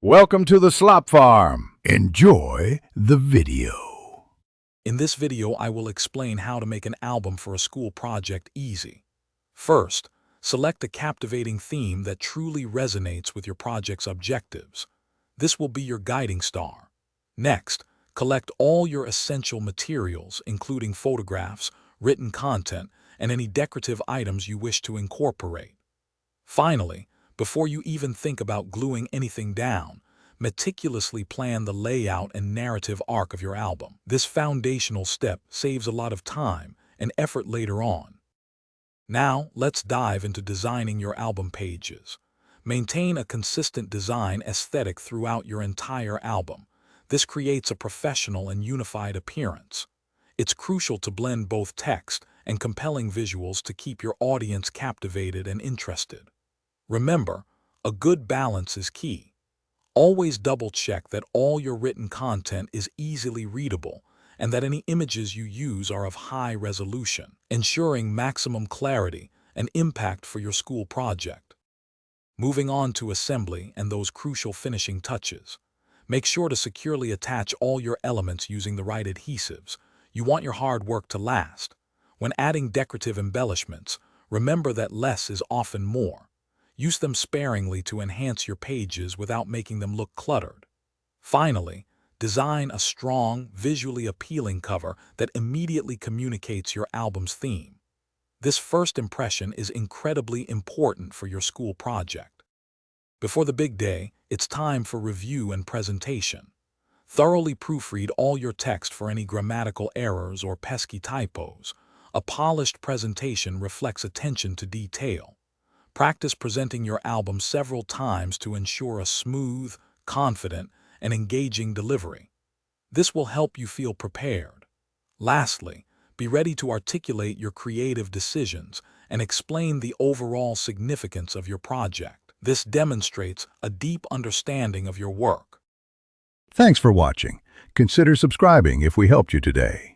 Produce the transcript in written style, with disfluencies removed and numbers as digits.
Welcome to the Slop Farm. Enjoy the video. In this video, I will explain how to make an album for a school project easy. First, select a captivating theme that truly resonates with your project's objectives. This will be your guiding star. Next, collect all your essential materials, including photographs, written content, and any decorative items you wish to incorporate. Finally, before you even think about gluing anything down, meticulously plan the layout and narrative arc of your album. This foundational step saves a lot of time and effort later on. Now, let's dive into designing your album pages. Maintain a consistent design aesthetic throughout your entire album. This creates a professional and unified appearance. It's crucial to blend both text and compelling visuals to keep your audience captivated and interested. Remember, a good balance is key. Always double-check that all your written content is easily readable and that any images you use are of high resolution, ensuring maximum clarity and impact for your school project. Moving on to assembly and those crucial finishing touches. Make sure to securely attach all your elements using the right adhesives. You want your hard work to last. When adding decorative embellishments, remember that less is often more. Use them sparingly to enhance your pages without making them look cluttered. Finally, design a strong, visually appealing cover that immediately communicates your album's theme. This first impression is incredibly important for your school project. Before the big day, it's time for review and presentation. Thoroughly proofread all your text for any grammatical errors or pesky typos. A polished presentation reflects attention to detail. Practice presenting your album several times to ensure a smooth, confident, and engaging delivery. This will help you feel prepared. Lastly, be ready to articulate your creative decisions and explain the overall significance of your project. This demonstrates a deep understanding of your work. Thanks for watching. Consider subscribing if we helped you today.